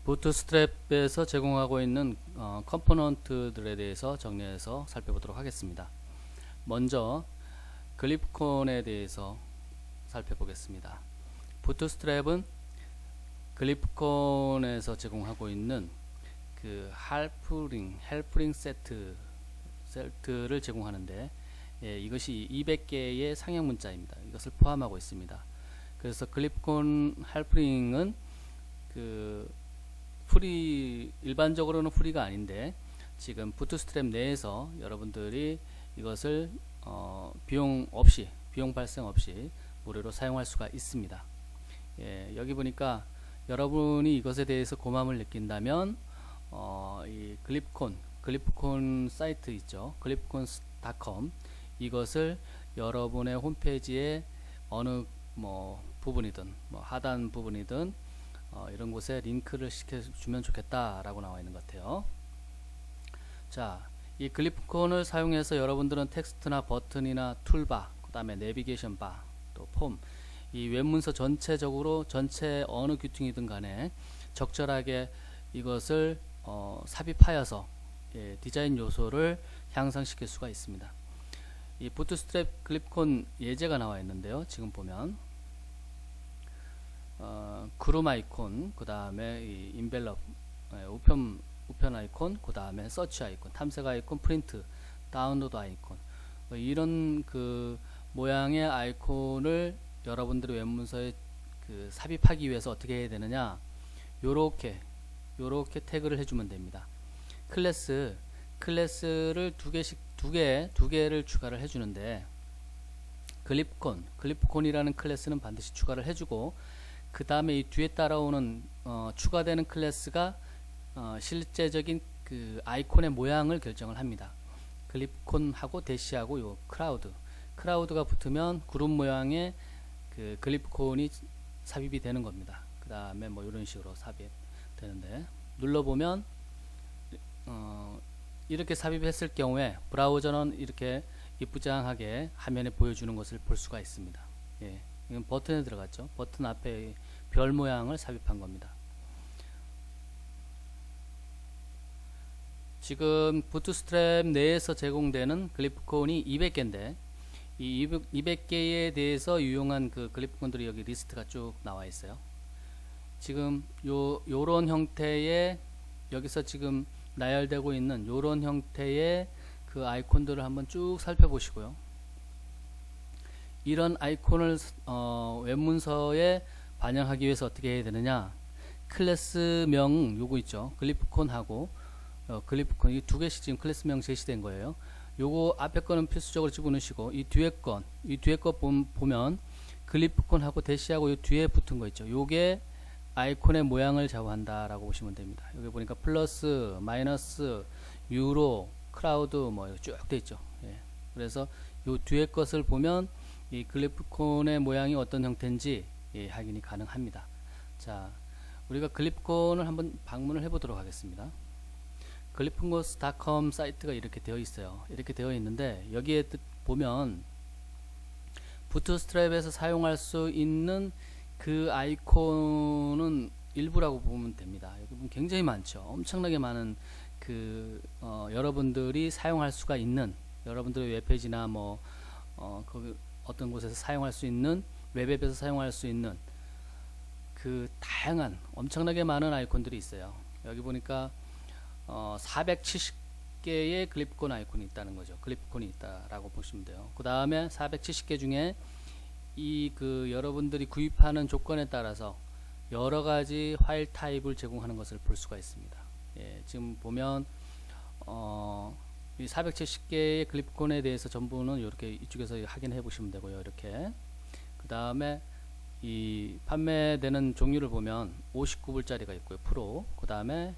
부트스트랩에서 제공하고 있는 컴포넌트들에 대해서 정리해서 살펴보도록 하겠습니다. 먼저 글리프콘에 대해서 살펴보겠습니다. 부트스트랩은 글리프콘에서 제공하고 있는 그 헬프링 세트를 제공하는데, 이것이 200개의 상형 문자입니다. 이것을 포함하고 있습니다. 그래서 글리프콘 헬프링은 일반적으로는 프리가 아닌데, 지금 부트스트랩 내에서 여러분들이 이것을 비용 발생 없이 무료로 사용할 수가 있습니다. 여기 보니까 여러분이 이것에 대해서 고마움을 느낀다면 이 글리프콘 사이트 있죠, glipcon.com, 이것을 여러분의 홈페이지에 어느 부분이든 하단 부분이든 이런 곳에 링크를 시켜주면 좋겠다라고 나와 있는 것 같아요. 자, 이 글리프콘을 사용해서 여러분들은 텍스트나 버튼이나 툴바, 그 다음에 내비게이션 바, 또 폼, 이 웹문서 전체적으로 전체 어느 규팅이든 간에 적절하게 이것을 삽입하여서 디자인 요소를 향상시킬 수가 있습니다. 이 부트스트랩 글리프콘 예제가 나와 있는데요. 지금 보면 그룹 아이콘, 그 다음에 이 인벨롭, 우편 아이콘, 그 다음에 서치 아이콘, 탐색 아이콘, 프린트, 다운로드 아이콘, 이런 그 모양의 아이콘을 여러분들의 웹문서에 삽입하기 위해서 어떻게 해야 되느냐, 요렇게 태그를 해주면 됩니다. 클래스를 두 개를 추가를 해주는데, 글리프콘이라는 클래스는 반드시 추가를 해주고, 그 다음에 이 뒤에 따라오는 추가되는 클래스가 실제적인 그 아이콘의 모양을 결정을 합니다. 글리프콘하고 대시하고 요 크라우드가 붙으면 그룹 모양의 그 글리프콘이 삽입이 되는 겁니다. 그 다음에 이런 식으로 삽입되는데, 눌러보면 이렇게 삽입했을 경우에 브라우저는 이렇게 이쁘장하게 화면에 보여주는 것을 볼 수가 있습니다. 이건 버튼에 들어갔죠. 버튼 앞에 별 모양을 삽입한 겁니다. 지금 부트스트랩 내에서 제공되는 글리프콘이 200개인데, 이 200개에 대해서 유용한 그 글리프콘들이 여기 리스트가 쭉 나와 있어요. 지금 요런 형태의, 여기서 지금 나열되고 있는 요런 형태의 그 아이콘들을 한번 쭉 살펴보시고요. 이런 아이콘을 웹문서에 반영하기 위해서 어떻게 해야 되느냐, 클래스명 요거 있죠, 글리프콘하고 글리프콘, 이 두 개씩 지금 클래스명 제시된 거예요. 요거 앞에 거는 필수적으로 집어넣으시고, 이 뒤에 거 보면 글리프콘하고 대시하고 요 뒤에 붙은 거 있죠, 요게 아이콘의 모양을 좌우한다 라고 보시면 됩니다. 여기 보니까 플러스, 마이너스, 유로, 크라우드 쭉 돼 있죠. 그래서 요 뒤에 것을 보면 이 글리프콘의 모양이 어떤 형태인지 확인이 가능합니다. 자, 우리가 글리프콘을 한번 방문을 해 보도록 하겠습니다. glipcon.com 사이트가 이렇게 되어 있어요. 이렇게 되어 있는데, 여기에 보면 부트스트랩에서 사용할 수 있는 그 아이콘은 일부라고 보면 됩니다. 여기 보면 굉장히 많죠. 엄청나게 많은 여러분들이 사용할 수가 있는, 여러분들의 웹페이지나 거기 어떤 곳에서 사용할 수 있는, 웹앱에서 사용할 수 있는 그 다양한 엄청나게 많은 아이콘들이 있어요. 여기 보니까 470개의 글리프콘 아이콘이 있다는 거죠. 글리프콘이 있다라고 보시면 돼요. 그 다음에 470개 중에 여러분들이 구입하는 조건에 따라서 여러가지 파일 타입을 제공하는 것을 볼 수가 있습니다. 지금 보면 이 470개의 글리프콘에 대해서 전부는 이렇게 이쪽에서 확인해 보시면 되고요. 이렇게 그 다음에 이 판매되는 종류를 보면 59불짜리가 있고요, 프로. 그 다음에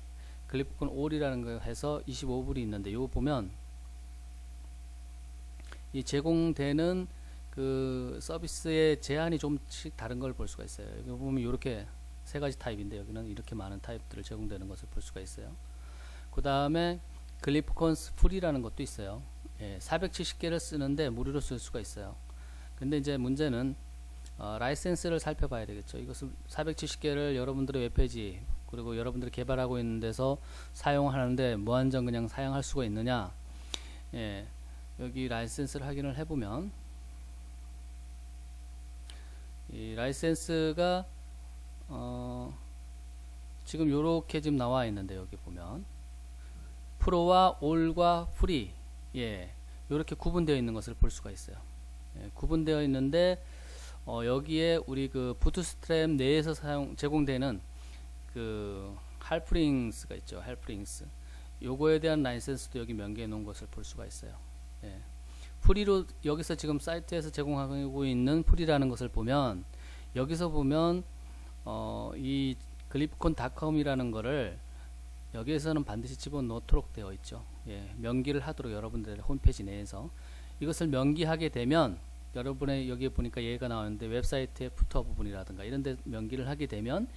글리프콘 올이라는 거 해서 25불이 있는데, 요거 보면 이 제공되는 그 서비스의 제한이 좀씩 다른 걸 볼 수가 있어요. 여기 보면 이렇게 세 가지 타입인데, 여기는 이렇게 많은 타입들을 제공되는 것을 볼 수가 있어요. 그 다음에 글리프콘 프리라는 것도 있어요. 470개를 쓰는데 무료로 쓸 수가 있어요. 근데 이제 문제는 라이센스를 살펴봐야 되겠죠. 이것을 470개를 여러분들의 웹페이지 그리고 여러분들이 개발하고 있는 데서 사용하는데 무한정 그냥 사용할 수가 있느냐. 예, 여기 라이센스를 확인을 해보면 이 라이센스가 지금 요렇게 지금 나와 있는데, 여기 보면 프로와 올과 프리, 예, 요렇게 구분되어 있는 것을 볼 수가 있어요. 예, 구분되어 있는데 여기에 우리 그 부트스트랩 내에서 제공되는 그 할프링스가 있죠. 할프링스, 요거에 대한 라이센스도 여기 명기해 놓은 것을 볼 수가 있어요. 예. 프리로 여기서 지금 사이트에서 제공하고 있는 프리라는 것을 보면, 여기서 보면 이 글리프콘닷컴이라는 거를 여기에서는 반드시 집어넣도록 되어 있죠. 예, 명기를 하도록 여러분들의 홈페이지 내에서 이것을 명기하게 되면, 여러분의 여기에 보니까 얘가 나오는데 웹사이트의 부터 부분이라든가 이런 데 명기를 하게 되면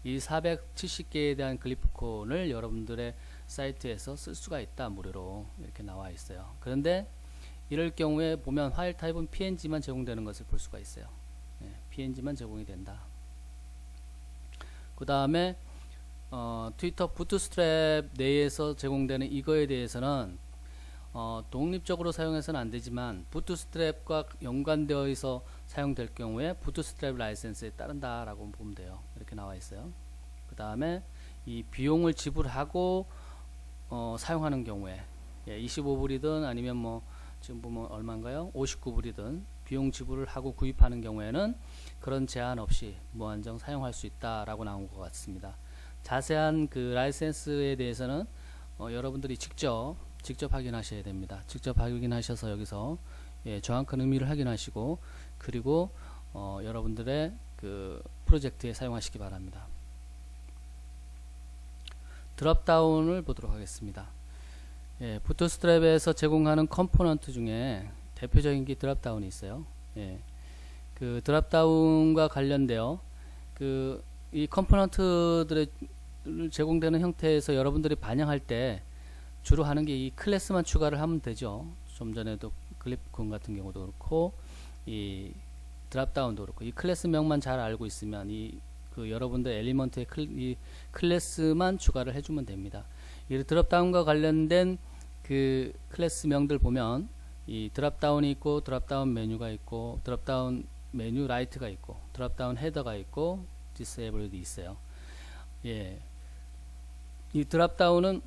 이 470개에 대한 글리프콘을 여러분들의 사이트에서 쓸 수가 있다, 무료로 이렇게 나와 있어요. 그런데 이럴 경우에 보면 파일 타입은 PNG만 제공되는 것을 볼 수가 있어요. 예, PNG만 제공이 된다. 그 다음에 트위터 부트스트랩 내에서 제공되는 이거에 대해서는 독립적으로 사용해서는 안 되지만 부트스트랩과 연관되어 있어 사용될 경우에 부트스트랩 라이센스에 따른다 라고 보면 돼요. 이렇게 나와 있어요. 그 다음에 이 비용을 지불하고 사용하는 경우에, 예, 25불이든 아니면 뭐 지금 보면 얼마인가요? 59불이든 비용 지불을 하고 구입하는 경우에는 그런 제한 없이 무한정 사용할 수 있다라고 나온 것 같습니다. 자세한 그 라이센스에 대해서는 여러분들이 직접 확인하셔야 됩니다. 직접 확인하셔서 여기서, 예, 정확한 의미를 확인하시고, 그리고 여러분들의 그 프로젝트에 사용하시기 바랍니다. 드롭다운을 보도록 하겠습니다. 예, 부트스트랩에서 제공하는 컴포넌트 중에 대표적인 게 드롭다운이 있어요. 예, 그 드롭다운과 관련되어 이 컴포넌트들의 제공되는 형태에서 여러분들이 반영할 때 주로 하는 게 이 클래스만 추가를 하면 되죠. 좀 전에도 글리프콘 같은 경우도 그렇고 이 드롭다운도 그렇고, 이 클래스명만 잘 알고 있으면 여러분들 엘리먼트의 이 클래스만 추가를 해주면 됩니다. 이 드롭다운과 관련된 그 클래스명들 보면 이 드롭다운이 있고, 드롭다운 메뉴가 있고, 드롭다운 메뉴 라이트가 있고, 드롭다운 헤더가 있고, 디세이블도 있어요. 예, 이 드롭다운은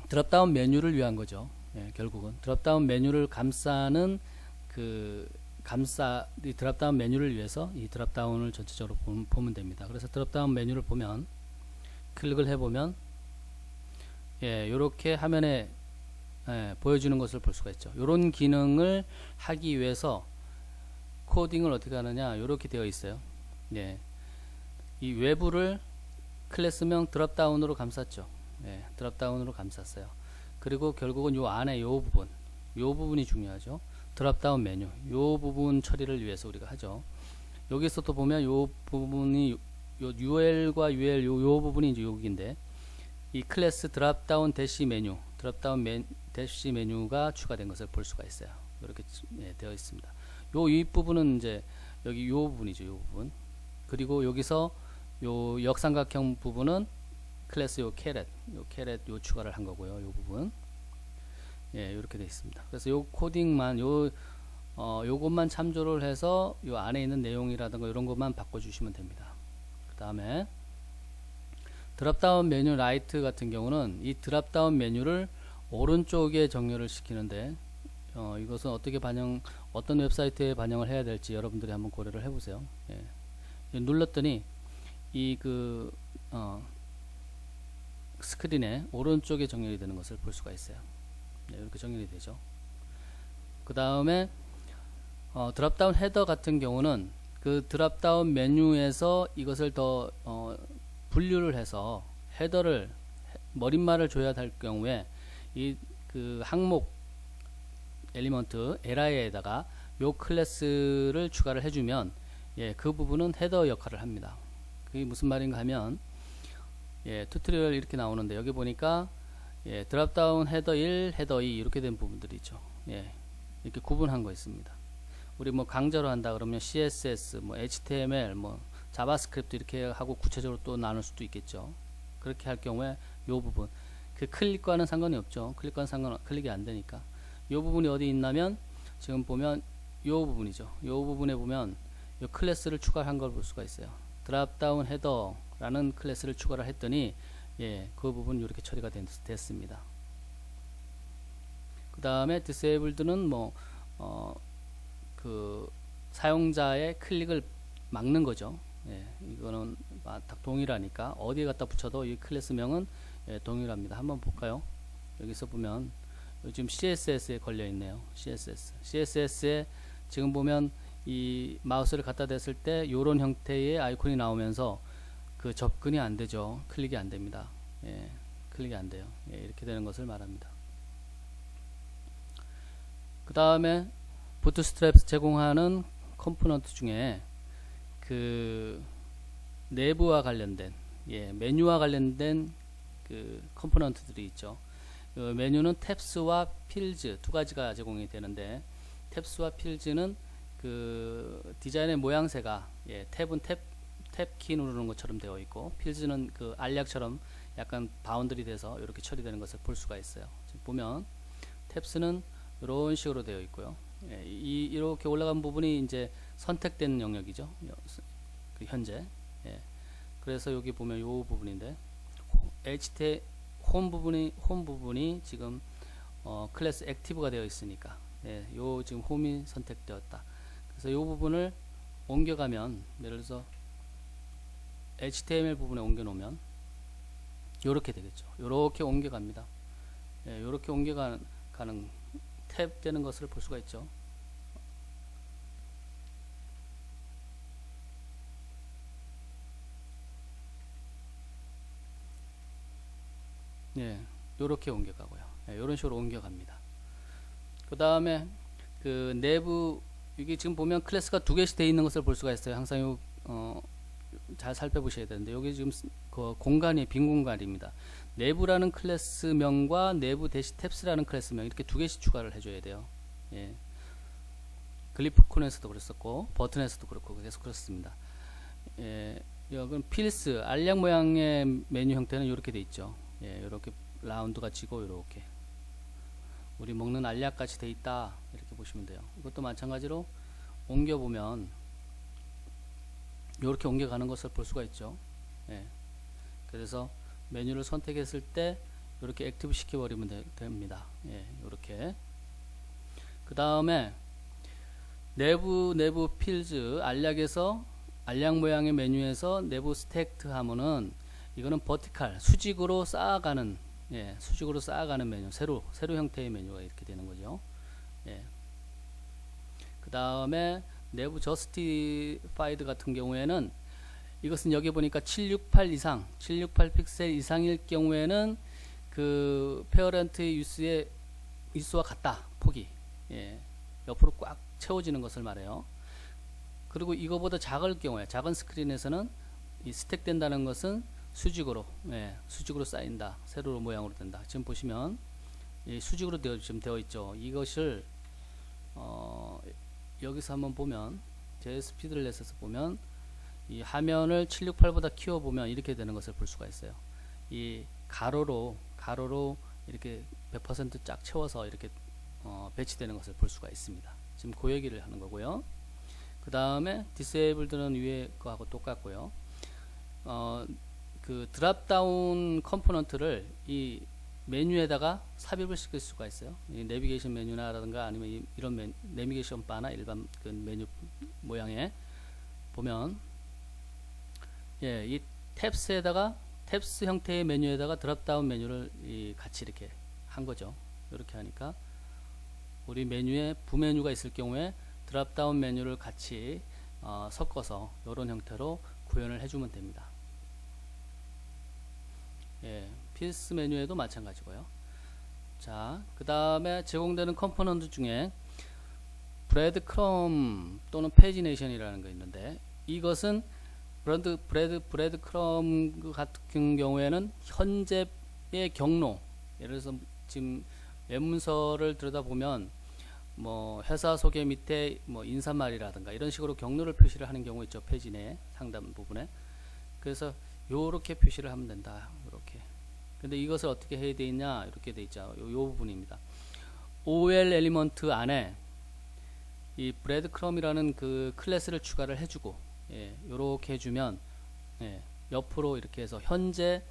드롭다운 메뉴를 위한 거죠. 예, 결국은 드롭다운 메뉴를 감싸는 이 드롭다운 메뉴를 위해서 이 드롭다운을 전체적으로 보면 됩니다. 그래서 드롭다운 메뉴를 보면, 클릭을 해보면, 예, 요렇게 화면에, 예, 보여주는 것을 볼 수가 있죠. 요런 기능을 하기 위해서 코딩을 어떻게 하느냐, 요렇게 되어 있어요. 예, 이 외부를 클래스명 드롭다운으로 감쌌죠. 예, 드롭다운으로 감쌌어요. 그리고 결국은 요 안에 요 부분이 중요하죠. 드롭다운 메뉴, 요 부분 처리를 위해서 우리가 하죠. 여기서 또 보면 요 부분이 요 UL과 UL 요 부분이 이제 여기인데, 이 클래스 드롭다운 대시 메뉴, 대시 메뉴가 추가된 것을 볼 수가 있어요. 이렇게, 예, 되어 있습니다. 요 윗부분은 이제 여기 요 부분이죠. 요 부분. 그리고 여기서 요 역삼각형 부분은 클래스 요 캐렛 요 추가를 한 거고요. 요 부분, 예, 이렇게 되어 있습니다. 그래서 요 코딩만 요것만 참조를 해서 요 안에 있는 내용이라든가 이런 것만 바꿔주시면 됩니다. 그 다음에 드롭다운 메뉴 라이트 같은 경우는 이 드롭다운 메뉴를 오른쪽에 정렬을 시키는데, 이것은 어떤 웹사이트에 반영을 해야 될지 여러분들이 한번 고려를 해보세요. 예. 눌렀더니 스크린에 오른쪽에 정렬이 되는 것을 볼 수가 있어요. 네, 이렇게 정렬이 되죠. 그 다음에 드롭다운 헤더 같은 경우는 그 드롭다운 메뉴에서 이것을 더 분류를 해서 헤더를 머릿말을 줘야 할 경우에 그 항목 엘리먼트 li에다가 요 클래스를 추가를 해주면, 예, 그 부분은 헤더 역할을 합니다. 그게 무슨 말인가 하면, 예, 튜토리얼 이렇게 나오는데 여기 보니까, 예, 드롭다운 헤더 1, 헤더 2 이렇게 된 부분들이 있죠. 예, 이렇게 구분한 거 있습니다. 우리 뭐 강좌로 한다 그러면 CSS, 뭐 HTML, 뭐 자바스크립트 이렇게 하고 구체적으로 또 나눌 수도 있겠죠. 그렇게 할 경우에 요 부분 그 클릭과는 상관이 없죠. 클릭이 안 되니까 요 부분이 어디 있냐면 지금 보면 요 부분이죠. 요 부분에 보면 요 클래스를 추가한 걸 볼 수가 있어요. 드랍다운 헤더라는 클래스를 추가를 했더니 예, 그 부분 이렇게 처리가 됐습니다. 그 다음에 disabled는 그 사용자의 클릭을 막는 거죠. 예, 이거는 딱 동일하니까 어디에 갖다 붙여도 이 클래스명은 예, 동일합니다. 한번 볼까요? 여기서 보면 요즘 CSS에 걸려 있네요. CSS에 지금 보면 이 마우스를 갖다 댔을 때 이런 형태의 아이콘이 나오면서 그 접근이 안 되죠. 클릭이 안 됩니다. 예, 클릭이 안 돼요. 예, 이렇게 되는 것을 말합니다. 그 다음에 부트스트랩 제공하는 컴포넌트 중에 그 내부와 관련된 예, 메뉴와 관련된 그 컴포넌트들이 있죠. 그 메뉴는 탭스와 필즈 두 가지가 제공이 되는데 탭스와 필즈는 그 디자인의 모양새가 예, 탭은 탭키 누르는 것처럼 되어 있고 필즈는 그 알약처럼 약간 바운드리 돼서 이렇게 처리되는 것을 볼 수가 있어요. 지금 보면 탭스는 이런 식으로 되어 있고요. 예, 이렇게 올라간 부분이 이제 선택된 영역이죠. 그 현재. 예, 그래서 여기 보면 요 부분인데 HT 홈 부분이 지금 클래스 액티브가 되어 있으니까 예, 요 지금 홈이 선택되었다. 그래서 요 부분을 옮겨가면 예를 들어서 HTML 부분에 옮겨 놓으면 요렇게 되겠죠. 요렇게 옮겨갑니다. 예, 요렇게 옮겨가는 탭 되는 것을 볼 수가 있죠. 예, 요렇게 옮겨가고요. 예, 요런 식으로 옮겨갑니다. 그 다음에 그 내부 이게 지금 보면 클래스가 두 개씩 되어 있는 것을 볼 수가 있어요. 항상 요 잘 살펴보셔야 되는데 여기 지금 그 공간이 빈 공간입니다. 내부라는 클래스명과 내부 대시 탭스라는 클래스명 이렇게 두 개씩 추가를 해줘야 돼요. 예. 글리프콘에서도 그랬었고 버튼에서도 그렇고 계속 그렇습니다. 예, 여기 필스 알약 모양의 메뉴 형태는 이렇게 돼 있죠. 예, 이렇게 라운드가 지고 이렇게 우리 먹는 알약 같이 돼 있다 이렇게 보시면 돼요. 이것도 마찬가지로 옮겨 보면 이렇게 옮겨가는 것을 볼 수가 있죠. 예, 그래서 메뉴를 선택했을 때 이렇게 액티브 시켜버리면 됩니다. 예, 이렇게. 그 다음에 내부 필즈 알약에서 알약 모양의 메뉴에서 내부 스택트 하면은 이거는 버티칼 수직으로 쌓아가는 예, 수직으로 쌓아가는 메뉴 세로 형태의 메뉴가 이렇게 되는 거죠. 예. 그 다음에 내부 저스티파이드 같은 경우에는 이것은 여기 보니까 768 이상 768 픽셀 이상일 경우에는 그 페어런트 유수와 같다 폭이 예, 옆으로 꽉 채워지는 것을 말해요. 그리고 이거보다 작을 경우에 작은 스크린에서는 이 스택된다는 것은 수직으로 예, 수직으로 쌓인다 세로 모양으로 된다. 지금 보시면 이 수직으로 지금 되어 있죠. 이것을 여기서 한번 보면 제 스피드를 내서 보면 이 화면을 768보다 키워보면 이렇게 되는 것을 볼 수가 있어요. 이 가로로 이렇게 100% 쫙 채워서 이렇게 배치되는 것을 볼 수가 있습니다. 지금 그 얘기를 하는 거고요. 그 다음에 디세이블드는 위에 거하고 똑같고요. 그 드랍다운 컴포넌트를 이 메뉴에다가 삽입을 시킬 수가 있어요. 이 내비게이션 메뉴나라든가 아니면 이런 내비게이션 바나 일반 그 메뉴 모양에 보면 예, 이 탭스 형태의 메뉴에다가 드랍다운 메뉴를 같이 이렇게 한 거죠. 이렇게 하니까 우리 메뉴에 부메뉴가 있을 경우에 드랍다운 메뉴를 같이 섞어서 이런 형태로 구현을 해주면 됩니다. 예, 필스 메뉴에도 마찬가지고요. 자, 그 다음에 제공되는 컴포넌트 중에 브레드 크럼 또는 페이지네이션이라는 거 있는데 이것은 브레드 크럼 같은 경우에는 현재의 경로 예를 들어서 지금 웹문서를 들여다보면 뭐 회사 소개 밑에 뭐 인사말이라든가 이런 식으로 경로를 표시를 하는 경우 있죠. 페이지 내 상단 부분에. 그래서 요렇게 표시를 하면 된다. 요렇게. 근데 이것을 어떻게 해야 되냐? 이렇게 돼 있죠. 요 부분입니다. OL 엘리먼트 안에 이 브레드 크럼이라는 그 클래스를 추가를 해주고, 예, 요렇게 해주면, 예, 옆으로 이렇게 해서 현재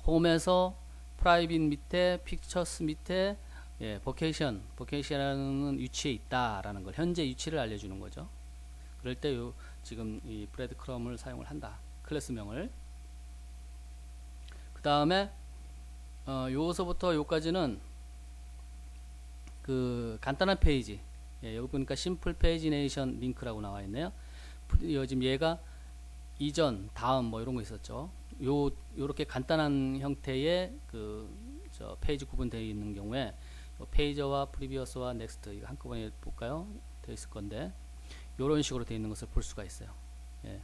홈에서 프라이빗 밑에 픽처스 밑에 예, 버케이션이라는 위치에 있다라는 걸 현재 위치를 알려주는 거죠. 그럴 때 요 지금 이 브레드 크럼을 사용을 한다. 클래스명을. 그 다음에 요서부터 요까지는 그 간단한 페이지. 예, 여기 보니까 심플 페이지네이션 링크라고 나와 있네요. 지금 얘가 이전, 다음 뭐 이런 거 있었죠. 요렇게 간단한 형태의 저 페이지 구분되어 있는 경우에 페이저와 프리비어스와 넥스트 이거 한꺼번에 볼까요? 되어 있을 건데 요런 식으로 되어 있는 것을 볼 수가 있어요. 예.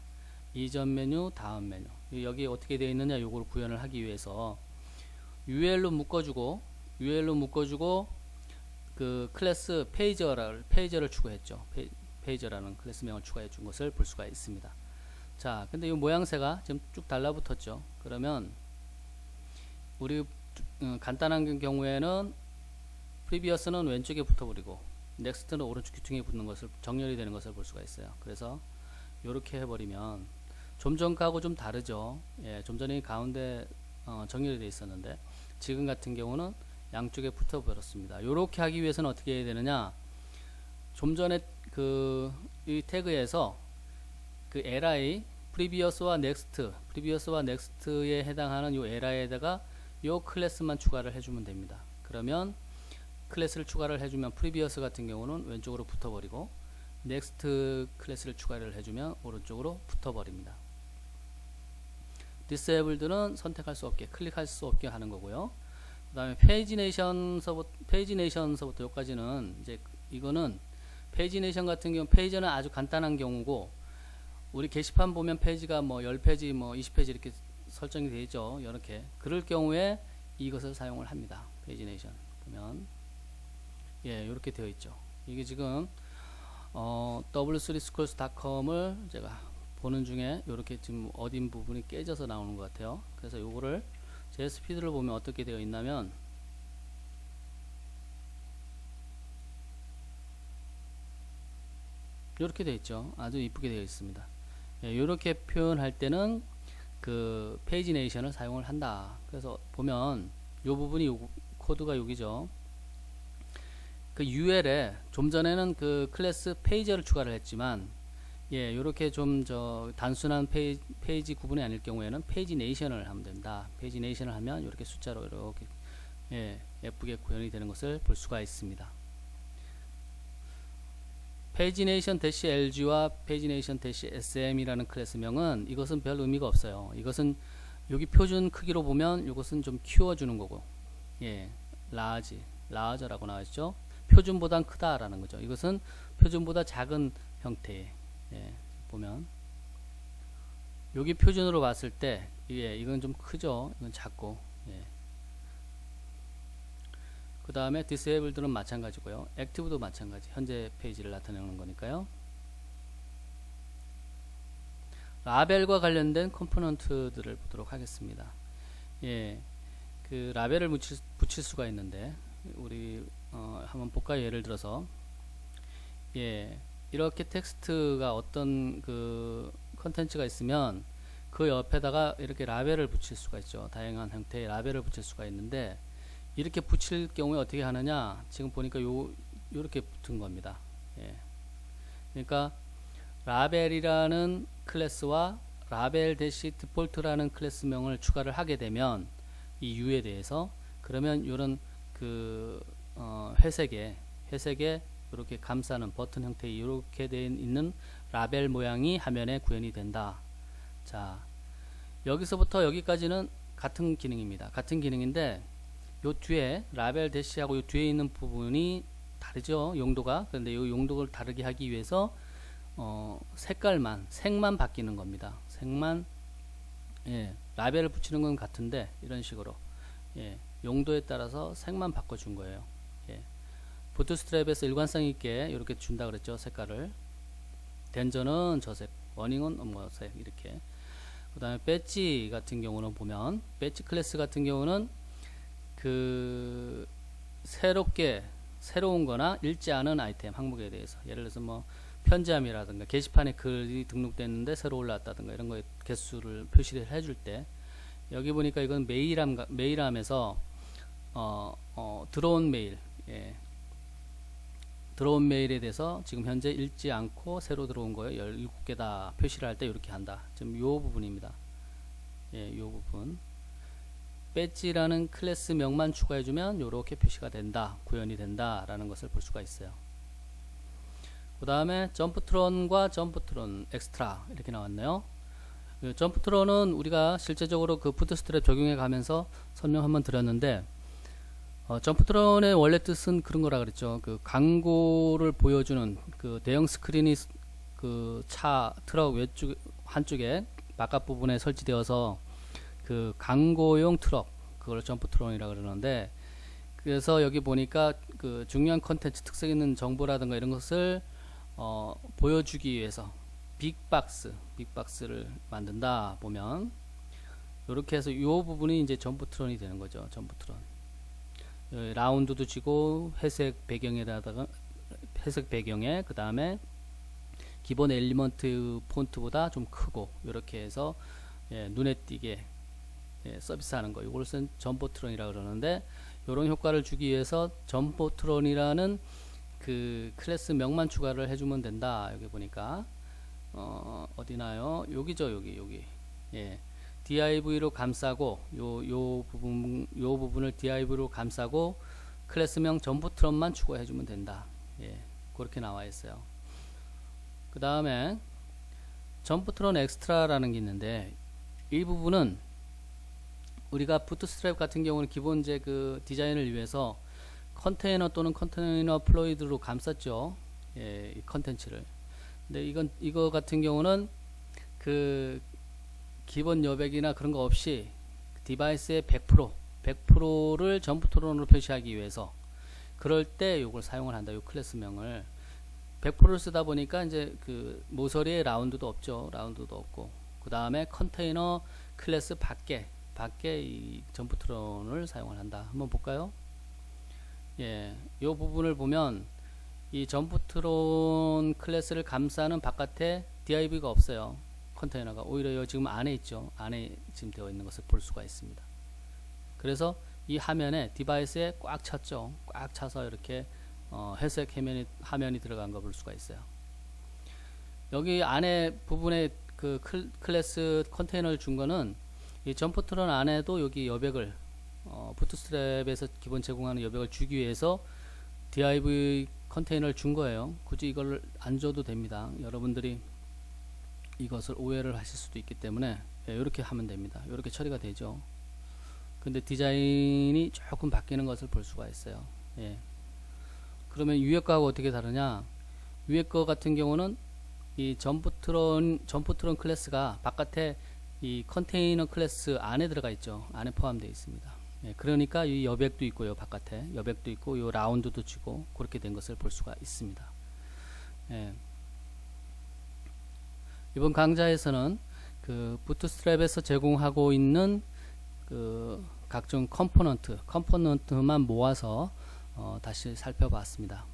이전 메뉴, 다음 메뉴. 여기 어떻게 되어 있느냐 요걸 구현을 하기 위해서 UL로 묶어주고 그 클래스 페이저를 추가했죠. 페이저라는 클래스명을 추가해 준 것을 볼 수가 있습니다. 자, 근데 이 모양새가 지금 쭉 달라붙었죠. 그러면 우리 간단한 경우에는 프리비어스는 왼쪽에 붙어버리고 넥스트는 오른쪽 귀퉁이에 붙는 것을 정렬이 되는 것을 볼 수가 있어요. 그래서 이렇게 해버리면 좀 전하고 좀 다르죠. 예, 좀 전에 가운데 정렬이 되어 있었는데 지금 같은 경우는 양쪽에 붙어버렸습니다. 이렇게 하기 위해서는 어떻게 해야 되느냐? 좀 전에 이 태그에서 그 li 프리비어스와 넥스트에 해당하는 요 li에다가 요 클래스만 추가를 해주면 됩니다. 그러면 클래스를 추가를 해주면 프리비어스 같은 경우는 왼쪽으로 붙어버리고 넥스트 클래스를 추가를 해주면 오른쪽으로 붙어버립니다. 디세이블드는 선택할 수 없게 클릭할 수 없게 하는 거고요. 그 다음에 페이지네이션서부터 여기까지는 이제 이거는 페이지네이션 같은 경우 페이지는 아주 간단한 경우고 우리 게시판 보면 페이지가 뭐 10페이지 뭐 20페이지 이렇게 설정이 되어 있죠. 이렇게 그럴 경우에 이것을 사용을 합니다. 페이지네이션 보면 예, 이렇게 되어 있죠. 이게 지금 w3schools.com을 제가 보는 중에 이렇게 지금 어딘 부분이 깨져서 나오는 것 같아요. 그래서 요거를 제 스피드를 보면 어떻게 되어 있냐면 이렇게 되어 있죠. 아주 이쁘게 되어 있습니다. 예, 이렇게 표현할 때는 그 페이지네이션을 사용을 한다. 그래서 보면 요 부분이 코드가 여기죠. 그 UL에 좀 전에는 그 클래스 페이저를 추가를 했지만 예, 요렇게 좀 단순한 페이지 구분이 아닐 경우에는 페이지네이션을 하면 됩니다. 페이지네이션을 하면 이렇게 숫자로 이렇게 예, 예쁘게 구현이 되는 것을 볼 수가 있습니다. 페이지네이션-lg와 페이지네이션-sm이라는 클래스명은 이것은 별 의미가 없어요. 이것은 여기 표준 크기로 보면 이것은 좀 키워주는 거고 예, large라고 나와있죠. 표준보단 크다라는 거죠. 이것은 표준보다 작은 형태의 예, 보면 여기 표준으로 봤을 때 예, 이건 좀 크죠. 이건 작고 예. 그 다음에 disabled는 마찬가지고요. active도 마찬가지. 현재 페이지를 나타내는 거니까요. 라벨과 관련된 컴포넌트들을 보도록 하겠습니다. 예, 그 라벨을 붙일 수가 있는데 우리 한번 볼까요? 예를 들어서 예, 이렇게 텍스트가 어떤 그 컨텐츠가 있으면 그 옆에다가 이렇게 라벨을 붙일 수가 있죠. 다양한 형태의 라벨을 붙일 수가 있는데 이렇게 붙일 경우에 어떻게 하느냐? 지금 보니까 요렇게 붙은 겁니다. 예. 그러니까 라벨이라는 클래스와 라벨 대시 디폴트라는 클래스명을 추가를 하게 되면 이 U에 대해서 그러면 요런 그 회색에 이렇게 감싸는 버튼 형태의 이렇게 되어 있는 라벨 모양이 화면에 구현이 된다. 자, 여기서부터 여기까지는 같은 기능입니다. 같은 기능인데 요 뒤에 라벨 대시하고 요 뒤에 있는 부분이 다르죠. 용도가. 그런데 이 용도를 다르게 하기 위해서 색만 바뀌는 겁니다. 색만 예, 라벨을 붙이는 건 같은데 이런 식으로 예, 용도에 따라서 색만 바꿔준 거예요. 예. 부트스트랩에서 일관성 있게 이렇게 준다 그랬죠. 색깔을 덴저는 저색, 워닝은 뭐색 이렇게. 그 다음에 배지 같은 경우는 보면 배지 클래스 같은 경우는 그 새로운 거나 읽지 않은 아이템 항목에 대해서, 예를 들어서 뭐 편지함이라든가 게시판에 글이 등록됐는데 새로 올라왔다든가 이런 거에 개수를 표시를 해줄 때, 여기 보니까 이건 메일함에서 들어온 메일, 예, 들어온 메일에 대해서 지금 현재 읽지 않고 새로 들어온 거에 17개다 표시를 할 때 이렇게 한다. 지금 요 부분입니다. 예, 요 부분. 배지라는 클래스 명만 추가해주면 이렇게 표시가 된다, 구현이 된다 라는 것을 볼 수가 있어요. 그 다음에 점프트론과 점프트론 엑스트라 이렇게 나왔네요. 점프트론은 우리가 실제적으로 그 부트스트랩 적용해 가면서 설명 한번 드렸는데, 점프트론의 원래 뜻은 그런 거라 그랬죠. 그 광고를 보여주는 그 대형 스크린이 그 트럭 외쪽 한쪽에 바깥 부분에 설치되어서 그 광고용 트럭, 그걸 점프트론이라 그러는데, 그래서 여기 보니까 그 중요한 컨텐츠, 특색 있는 정보라든가 이런 것을 보여주기 위해서 빅박스를 만든다 보면, 이렇게 해서 이 부분이 이제 점프트론이 되는 거죠. 점프트론. 라운드도 지고 회색 배경에 그 다음에 기본 엘리먼트 폰트보다 좀 크고, 이렇게 해서 눈에 띄게 서비스하는 거, 이것을 점포트론이라 그러는데, 이런 효과를 주기 위해서 점포트론이라는 그 클래스 명만 추가를 해주면 된다. 여기 보니까 어디나요? 여기죠, 여기. 예, div로 감싸고 요 부분을 div로 감싸고 클래스명 점포트론만 추가해주면 된다. 예, 그렇게 나와 있어요. 그 다음에 점프트론 엑스트라라는 게 있는데, 이 부분은 우리가 부트스트랩 같은 경우는 기본 이제 그 디자인을 위해서 컨테이너 또는 컨테이너 플로이드로 감쌌죠. 예, 이 컨텐츠를. 근데 이거 같은 경우는 그 기본 여백이나 그런 거 없이 디바이스의 100%를 점프트론으로 표시하기 위해서, 그럴 때 이걸 사용을 한다. 이 클래스명을 100%를 쓰다 보니까 이제 그 모서리에 라운드도 없죠. 라운드도 없고, 그 다음에 컨테이너 클래스 밖에 이 점프트론을 사용을 한다. 한번 볼까요? 예, 이 부분을 보면 이 점프트론 클래스를 감싸는 바깥에 div가 없어요. 컨테이너가 오히려 지금 안에 있죠. 안에 지금 되어 있는 것을 볼 수가 있습니다. 그래서 이 화면에 디바이스에 꽉 찼죠. 꽉 차서 이렇게 회색 화면이 들어간 거 볼 수가 있어요. 여기 안에 부분에 그 클래스 컨테이너를 준 거는 이 점프트론 안에도 여기 여백을 부트스트랩에서 기본 제공하는 여백을 주기 위해서 div 컨테이너를 준 거예요. 굳이 이걸 안 줘도 됩니다. 여러분들이 이것을 오해를 하실 수도 있기 때문에 이렇게 하면 됩니다. 이렇게 처리가 되죠. 근데 디자인이 조금 바뀌는 것을 볼 수가 있어요. 예. 그러면 위에 거하고 어떻게 다르냐? 위에 거 같은 경우는 이 점프트론 클래스가 바깥에 이 컨테이너 클래스 안에 들어가 있죠. 안에 포함되어 있습니다. 예, 그러니까 이 여백도 있고요. 바깥에 여백도 있고 요 라운드도 주고 그렇게 된 것을 볼 수가 있습니다. 예. 이번 강좌에서는 그 부트스트랩에서 제공하고 있는 그 각종 컴포넌트만 모아서 다시 살펴봤습니다.